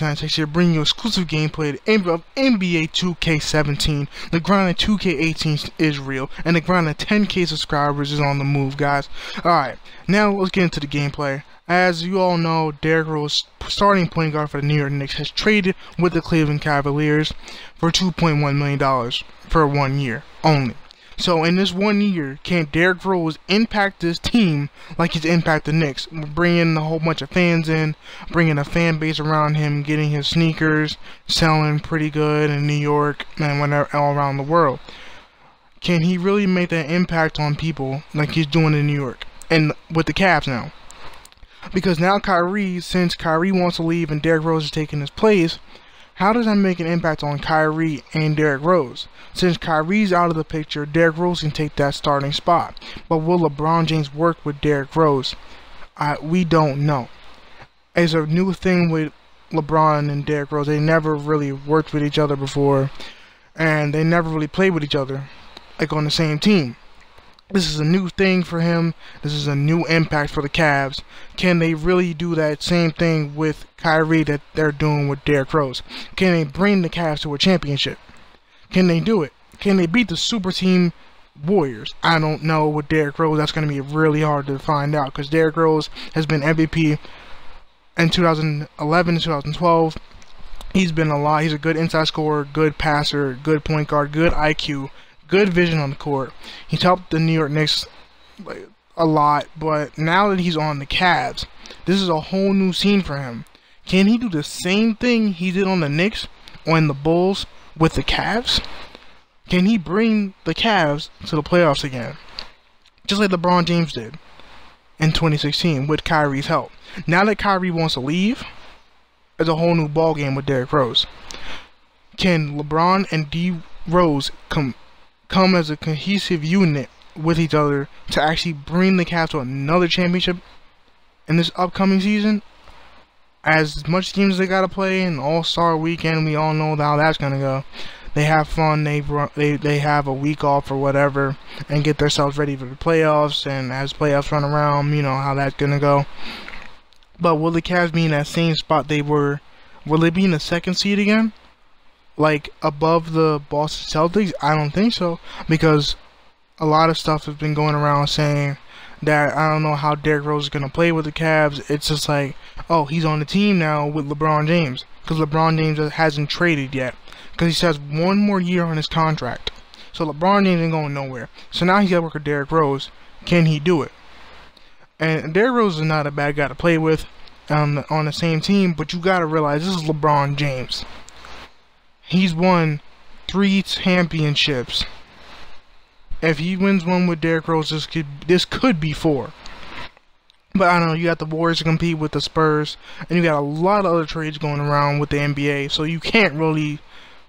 1996 here, bringing you exclusive gameplay of NBA 2K17. The grind of 2K18 is real, and the grind of 10K subscribers is on the move, guys. Alright, now let's get into the gameplay. As you all know, Derrick Rose, starting point guard for the New York Knicks, has traded with the Cleveland Cavaliers for $2.1 million for 1 year only. So in this 1 year, can Derrick Rose impact this team like he's impacted the Knicks? Bringing a whole bunch of fans in, bringing a fan base around him, getting his sneakers selling pretty good in New York and whatever, all around the world. Can he really make that impact on people like he's doing in New York and with the Cavs now? Because now since Kyrie wants to leave and Derrick Rose is taking his place, how does that make an impact on Kyrie and Derrick Rose? Since Kyrie's out of the picture, Derrick Rose can take that starting spot. But will LeBron James work with Derrick Rose? We don't know. It's a new thing with LeBron and Derrick Rose. They never really worked with each other before, and they never really played with each other, like on the same team. This is a new thing for him. This is a new impact for the Cavs. Can they really do that same thing with Kyrie that they're doing with Derrick Rose? Can they bring the Cavs to a championship? Can they do it? Can they beat the super team Warriors? I don't know with Derrick Rose. That's going to be really hard to find out, because Derrick Rose has been MVP in 2011 and 2012. He's been a lot. He's a good inside scorer, good passer, good point guard, good IQ. Good vision on the court. He's helped the New York Knicks a lot, but now that he's on the Cavs, this is a whole new scene for him. Can he do the same thing he did on the Knicks or in the Bulls with the Cavs? Can he bring the Cavs to the playoffs again? Just like LeBron James did in 2016 with Kyrie's help. Now that Kyrie wants to leave, it's a whole new ballgame with Derrick Rose. Can LeBron and D Rose come as a cohesive unit with each other to actually bring the Cavs to another championship in this upcoming season? As much games as they gotta play in All-Star Weekend, we all know how that's gonna go. They have fun, they have a week off or whatever, and get themselves ready for the playoffs, and as playoffs run around, you know how that's gonna go. But will the Cavs be in that same spot they were? Will they be in the second seed again, like above the Boston Celtics? I don't think so, because a lot of stuff has been going around saying that I don't know how Derrick Rose is going to play with the Cavs. It's just like, oh, he's on the team now with LeBron James, because LeBron James hasn't traded yet, because he has 1 more year on his contract. So LeBron James ain't going nowhere. So now he's got to work with Derrick Rose. Can he do it? And Derrick Rose is not a bad guy to play with on the same team, but you got to realize this is LeBron James. He's won 3 championships. If he wins one with Derrick Rose, this could be 4. But I don't know, you got the Warriors to compete with the Spurs, and you got a lot of other trades going around with the NBA, so you can't really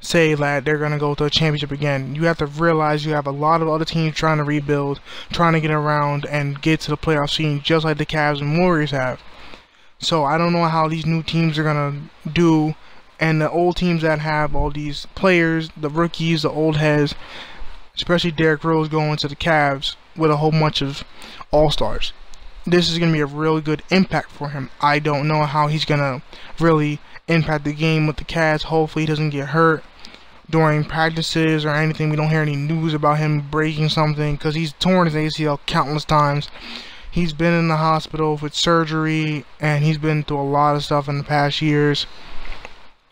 say that they're going to go to a championship again. You have to realize you have a lot of other teams trying to rebuild, trying to get around and get to the playoff scene, just like the Cavs and Warriors have. So I don't know how these new teams are going to do. And the old teams that have all these players, the rookies, the old heads, especially Derrick Rose going to the Cavs with a whole bunch of all-stars. This is going to be a really good impact for him. I don't know how he's going to really impact the game with the Cavs. Hopefully he doesn't get hurt during practices or anything. We don't hear any news about him breaking something, because he's torn his ACL countless times. He's been in the hospital with surgery, and he's been through a lot of stuff in the past years.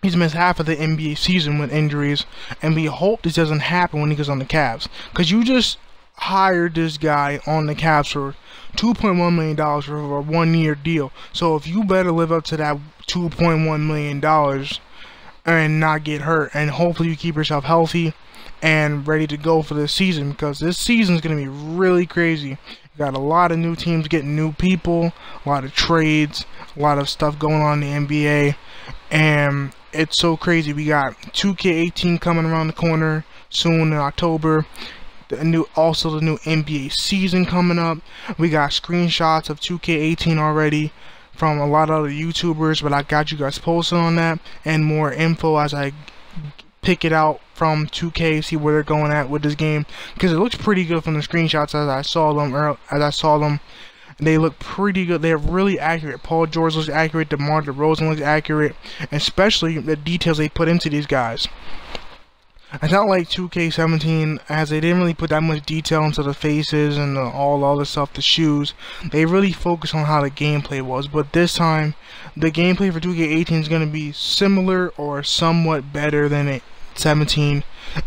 He's missed half of the NBA season with injuries, and we hope this doesn't happen when he goes on the Cavs. Because you just hired this guy on the Cavs for $2.1 million for a 1-year deal. So if you better live up to that $2.1 million and not get hurt, and hopefully you keep yourself healthy and ready to go for this season, because this season is going to be really crazy. You got a lot of new teams getting new people, a lot of trades, a lot of stuff going on in the NBA, and it's so crazy. We got 2K18 coming around the corner soon in October. Also the new NBA season coming up. We got screenshots of 2K18 already from a lot of other YouTubers, but I got you guys posted on that, and more info as I pick it out from 2K, see where they're going at with this game, because it looks pretty good from the screenshots as I saw them They look pretty good. They're really accurate. Paul George looks accurate. DeMar DeRozan looks accurate, especially the details they put into these guys. It's not like 2K17, as they didn't really put that much detail into the faces and all the other stuff, the shoes. They really focused on how the gameplay was, but this time, the gameplay for 2K18 is going to be similar or somewhat better than 17,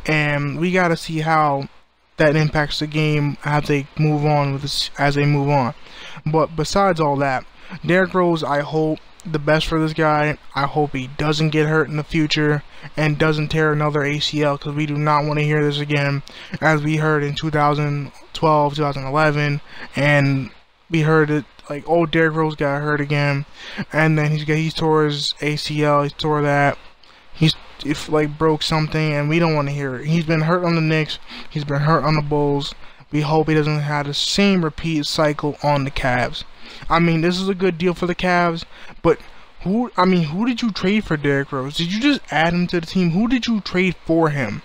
and we got to see how that impacts the game as they move on with this, But besides all that, Derrick Rose, I hope the best for this guy. I hope he doesn't get hurt in the future and doesn't tear another ACL, because we do not want to hear this again, as we heard in 2012, 2011, and we heard it like, oh, Derrick Rose got hurt again, and then he tore his ACL, he tore that, if like broke something, and we don't want to hear it. He's been hurt on the Knicks, he's been hurt on the Bulls. We hope he doesn't have the same repeat cycle on the Cavs. I mean, this is a good deal for the Cavs, but who did you trade for Derrick Rose? Did you just add him to the team? Who did you trade for him?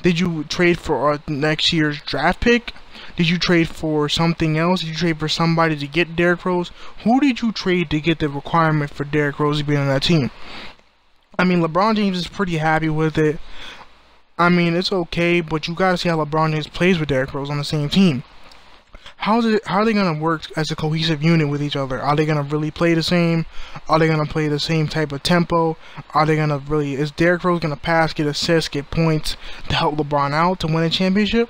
Did you trade for next year's draft pick? Did you trade for something else? Did you trade for somebody to get Derrick Rose? Who did you trade to get the requirement for Derrick Rose to be on that team? I mean, LeBron James is pretty happy with it. I mean, it's okay, but you gotta see how LeBron James plays with Derrick Rose on the same team. How are they gonna work as a cohesive unit with each other? Are they gonna really play the same? Are they gonna play the same type of tempo? Are they gonna really? Is Derrick Rose gonna pass, get assists, get points to help LeBron out to win a championship?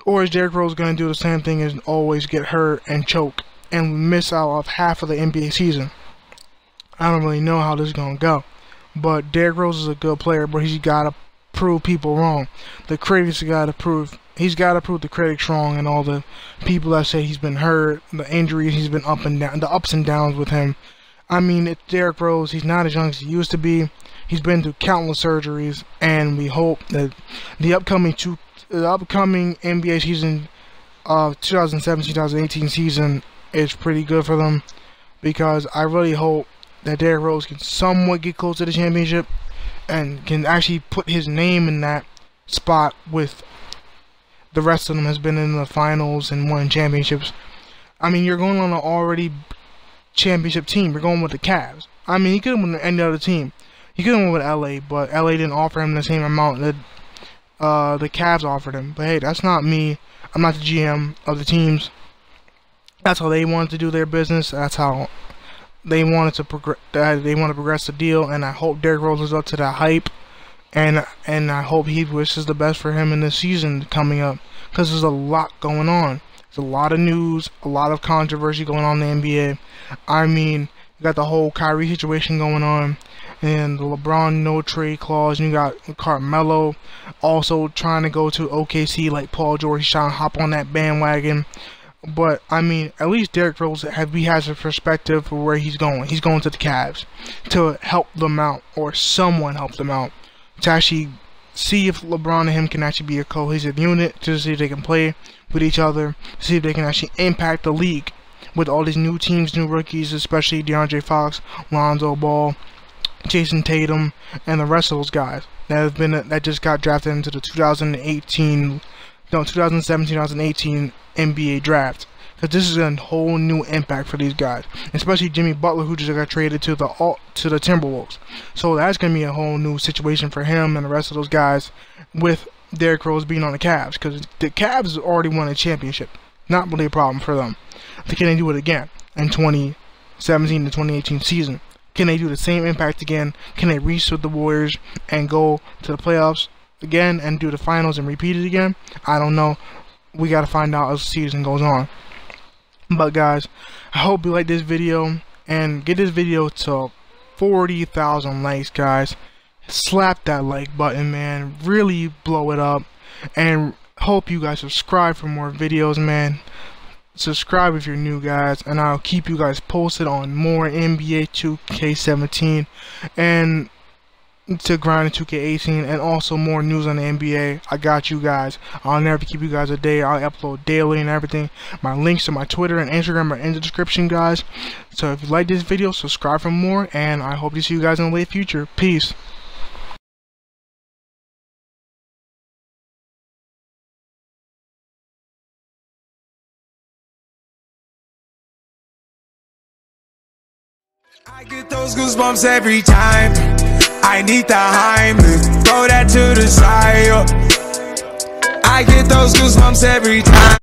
Or is Derrick Rose gonna do the same thing as always, get hurt and choke and miss out of half of the NBA season? I don't really know how this is gonna go, but Derrick Rose is a good player, but he's gotta prove people wrong. The critics gotta prove. He's got to prove the critics wrong, and all the people that say he's been hurt, the injuries, he's been up and down, the ups and downs with him. I mean, it's Derrick Rose. He's not as young as he used to be. He's been through countless surgeries, and we hope that the upcoming NBA season of 2017-2018 season is pretty good for them, because I really hope that Derrick Rose can somewhat get close to the championship and can actually put his name in that spot with the rest of them has been in the finals and won championships. I mean, you're going on an already championship team. You're going with the Cavs. I mean, he could have went with any other team. He could have went with LA, but LA didn't offer him the same amount that the Cavs offered him. But hey, that's not me. I'm not the GM of the teams. That's how they wanted to do their business. That's how they wanted to progress. They want to progress the deal, and I hope Derrick Rose is up to that hype. And I hope he wishes the best for him in this season coming up, because there's a lot going on. There's a lot of news, a lot of controversy going on in the NBA. I mean, you got the whole Kyrie situation going on, and the LeBron no trade clause, and you got Carmelo also trying to go to OKC like Paul George. He's trying to hop on that bandwagon. But I mean, at least Derrick Rose has a perspective for where he's going. He's going to the Cavs to help them out, or someone help them out, to actually see if LeBron and him can actually be a cohesive unit, to see if they can play with each other, see if they can actually impact the league with all these new teams, new rookies, especially DeAndre Fox, Lonzo Ball, Jason Tatum, and the rest of those guys that just got drafted into the 2017-2018 NBA draft. Because this is a whole new impact for these guys, especially Jimmy Butler, who just got traded to the Timberwolves. So that's gonna be a whole new situation for him and the rest of those guys, with Derrick Rose being on the Cavs, because the Cavs already won a championship. Not really a problem for them. Can they do it again in 2017 to 2018 season? Can they do the same impact again? Can they reach with the Warriors and go to the playoffs again and do the finals and repeat it again? I don't know. We gotta find out as the season goes on. But guys, I hope you like this video, and get this video to 40,000 likes, guys. Slap that like button, man. Really blow it up, and hope you guys subscribe for more videos, man. Subscribe if you're new, guys, and I'll keep you guys posted on more NBA 2K17 and to grind in 2K18, and also more news on the NBA. I got you guys. I'll never keep you guys a day. I'll upload daily and everything. My links to my Twitter and Instagram are in the description, guys. So if you like this video, subscribe for more, and I hope to see you guys in the late future. Peace. I get those goosebumps every time. I need the Heimlich, throw that to the side. I get those goosebumps every time.